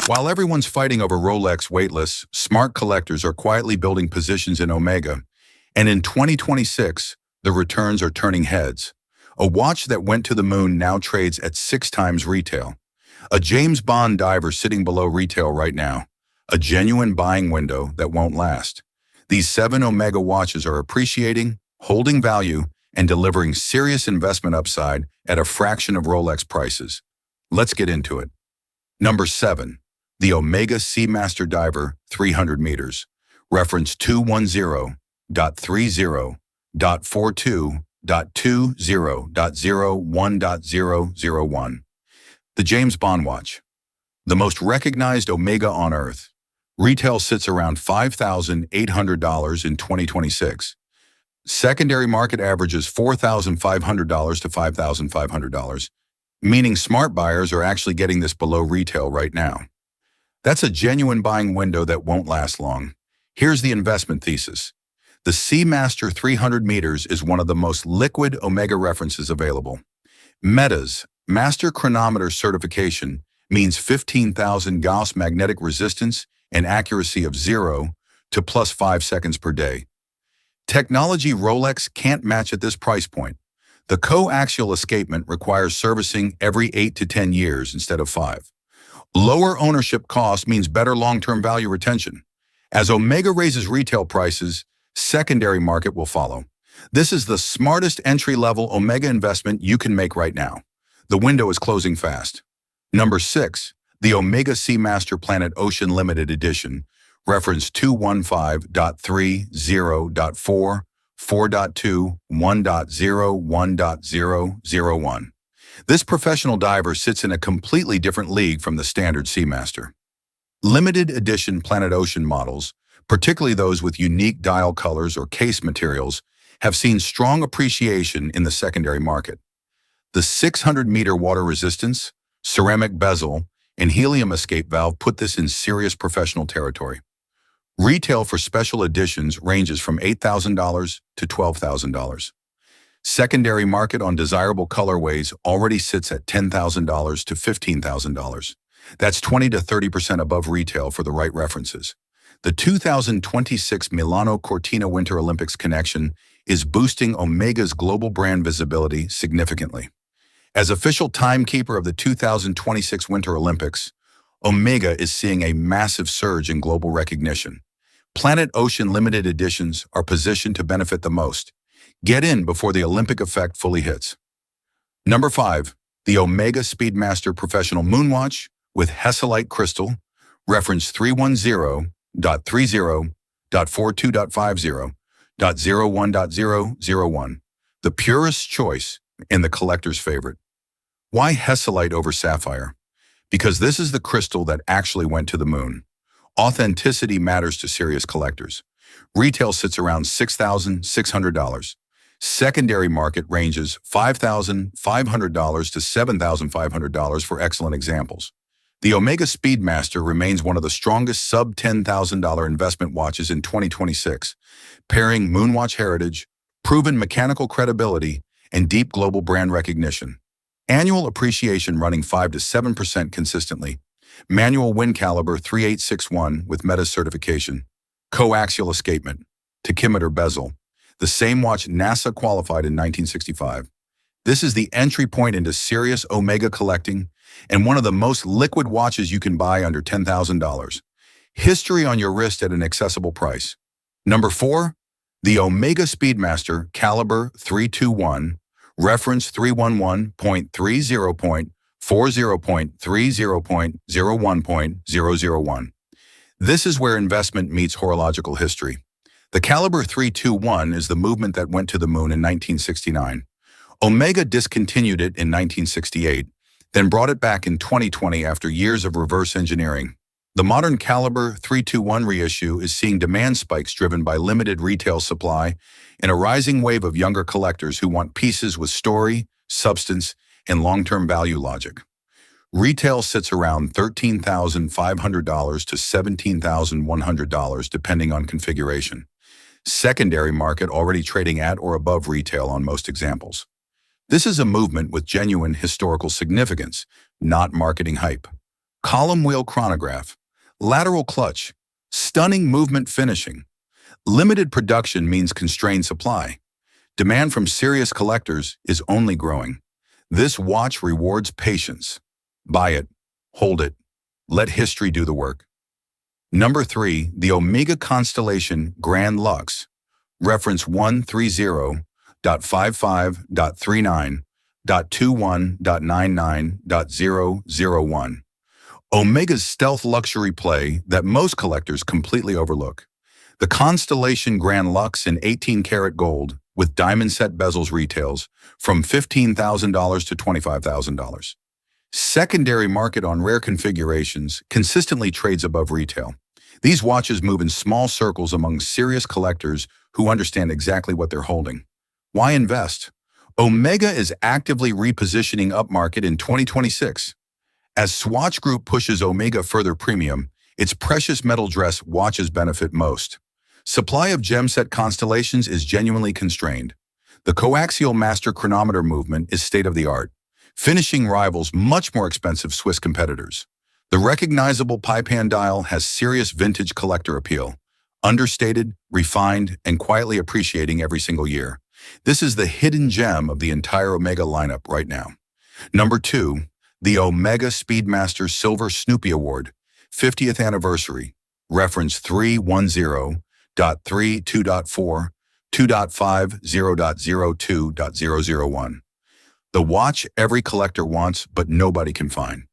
While everyone's fighting over Rolex weightless, smart collectors are quietly building positions in Omega, and in 2026, the returns are turning heads. A watch that went to the moon now trades at 6 times retail. A James Bond diver sitting below retail right now. A genuine buying window that won't last. These 7 Omega watches are appreciating, holding value, and delivering serious investment upside at a fraction of Rolex prices. Let's get into it. Number 7. The Omega Seamaster Diver 300 meters. Reference 210.30.42.20.01.001. The James Bond watch. The most recognized Omega on Earth. Retail sits around $5,800 in 2026. Secondary market averages $4,500 to $5,500, meaning smart buyers are actually getting this below retail right now. That's a genuine buying window that won't last long. Here's the investment thesis. The Seamaster 300 meters is one of the most liquid Omega references available. Meta's Master Chronometer certification means 15,000 Gauss magnetic resistance and accuracy of 0 to plus 5 seconds per day. Technology Rolex can't match at this price point. The coaxial escapement requires servicing every 8 to 10 years instead of 5. Lower ownership cost means better long-term value retention. As Omega raises retail prices, secondary market will follow. This is the smartest entry-level Omega investment you can make right now. The window is closing fast. Number 6. The Omega Seamaster Planet Ocean Limited Edition. Reference 215.30.4, 4.2, 1.0, 1.001. This professional diver sits in a completely different league from the standard Seamaster. Limited edition Planet Ocean models, particularly those with unique dial colors or case materials, have seen strong appreciation in the secondary market. The 600-meter water resistance, ceramic bezel, and helium escape valve put this in serious professional territory. Retail for special editions ranges from $8,000 to $12,000. Secondary market on desirable colorways already sits at $10,000 to $15,000. That's 20 to 30% above retail for the right references. The 2026 Milano Cortina Winter Olympics connection is boosting Omega's global brand visibility significantly. As official timekeeper of the 2026 Winter Olympics, Omega is seeing a massive surge in global recognition. Planet Ocean limited editions are positioned to benefit the most. Get in before the Olympic effect fully hits. Number 5. The Omega Speedmaster Professional Moonwatch with Hesalite crystal, reference 310.30.42.50.01.001. The purest choice and the collector's favorite. Why Hesalite over sapphire? Because this is the crystal that actually went to the moon. Authenticity matters to serious collectors. Retail sits around $6,600. Secondary market ranges $5,500 to $7,500 for excellent examples. The Omega Speedmaster remains one of the strongest sub-$10,000 investment watches in 2026, pairing Moonwatch heritage, proven mechanical credibility, and deep global brand recognition. Annual appreciation running 5 to 7% consistently. Manual wind caliber 3861 with Meta certification. Coaxial escapement. Tachymeter bezel. The same watch NASA qualified in 1965. This is the entry point into serious Omega collecting and one of the most liquid watches you can buy under $10,000. History on your wrist at an accessible price. Number 4. The Omega Speedmaster Caliber 321, reference 311.30.40.30.01.001. This is where investment meets horological history. The Caliber 321 is the movement that went to the moon in 1969. Omega discontinued it in 1968, then brought it back in 2020 after years of reverse engineering. The modern Caliber 321 reissue is seeing demand spikes driven by limited retail supply and a rising wave of younger collectors who want pieces with story, substance, and long-term value logic. Retail sits around $13,500 to $17,100 depending on configuration. Secondary market already trading at or above retail on most examples. This is a movement with genuine historical significance, not marketing hype. column wheel chronograph, lateral clutch, stunning movement finishing. Limited production means constrained supply. Demand from serious collectors is only growing. This watch rewards patience. Buy it, hold it, let history do the work. Number 3, the Omega Constellation Grand Lux. Reference 130.55.39.21.99.001. Omega's stealth luxury play that most collectors completely overlook. The Constellation Grand Lux in 18-karat gold with diamond set bezels retails from $15,000 to $25,000. Secondary market on rare configurations consistently trades above retail. These watches move in small circles among serious collectors who understand exactly what they're holding. Why invest? Omega is actively repositioning upmarket in 2026. As Swatch Group pushes Omega further premium, its precious metal dress watches benefit most. Supply of gem-set constellations is genuinely constrained. The coaxial master chronometer movement is state-of-the-art, finishing rivals much more expensive Swiss competitors. The recognizable Paipan dial has serious vintage collector appeal, understated, refined, and quietly appreciating every single year. This is the hidden gem of the entire Omega lineup right now. Number 2, the Omega Speedmaster Silver Snoopy Award, 50th Anniversary, reference 310.32.4.2.50.02.001. The watch every collector wants but nobody can find.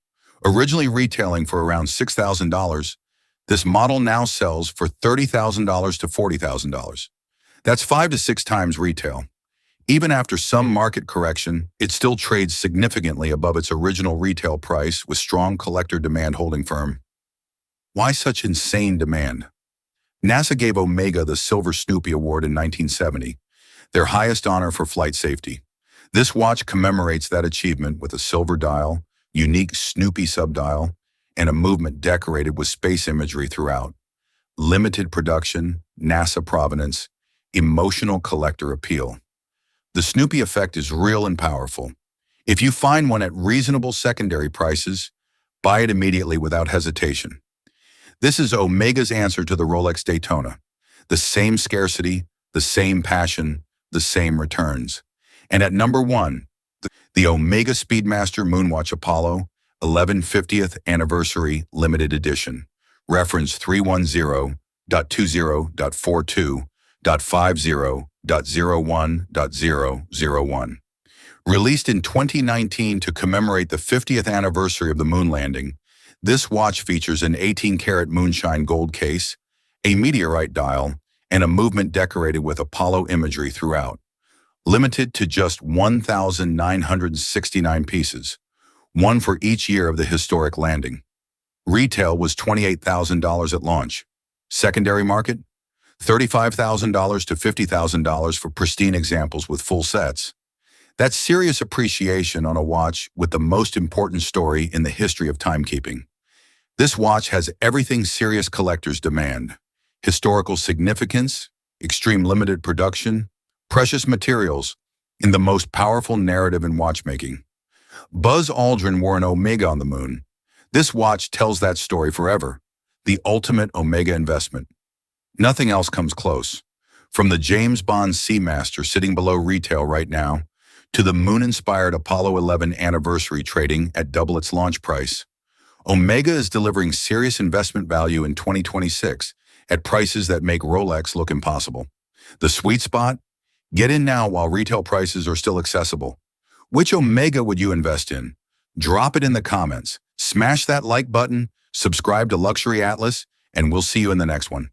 Originally retailing for around $6,000, this model now sells for $30,000 to $40,000. That's 5 to 6 times retail. Even after some market correction, it still trades significantly above its original retail price with strong collector demand holding firm. Why such insane demand? NASA gave Omega the Silver Snoopy Award in 1970, their highest honor for flight safety. This watch commemorates that achievement with a silver dial, unique Snoopy subdial, and a movement decorated with space imagery throughout. Limited production, NASA provenance, emotional collector appeal. The Snoopy effect is real and powerful. If you find one at reasonable secondary prices, buy it immediately without hesitation. This is Omega's answer to the Rolex Daytona. The same scarcity, the same passion, the same returns. And at number 1, the Omega Speedmaster Moonwatch Apollo 1150th Anniversary Limited Edition. Reference 310.20.42.50.01.001. Released in 2019 to commemorate the 50th anniversary of the moon landing, this watch features an 18-karat moonshine gold case, a meteorite dial, and a movement decorated with Apollo imagery throughout. Limited to just 1,969 pieces, one for each year of the historic landing. Retail was $28,000 at launch. Secondary market? $35,000 to $50,000 for pristine examples with full sets. That's serious appreciation on a watch with the most important story in the history of timekeeping. This watch has everything serious collectors demand: historical significance, extreme limited production, precious materials, and the most powerful narrative in watchmaking. Buzz Aldrin wore an Omega on the moon. This watch tells that story forever. The ultimate Omega investment. Nothing else comes close. From the James Bond Seamaster sitting below retail right now, to the moon-inspired Apollo 11 anniversary trading at double its launch price, Omega is delivering serious investment value in 2026 at prices that make Rolex look impossible. The sweet spot? Get in now while retail prices are still accessible. Which Omega would you invest in? Drop it in the comments. Smash that like button, subscribe to Luxury Atlas, and we'll see you in the next one.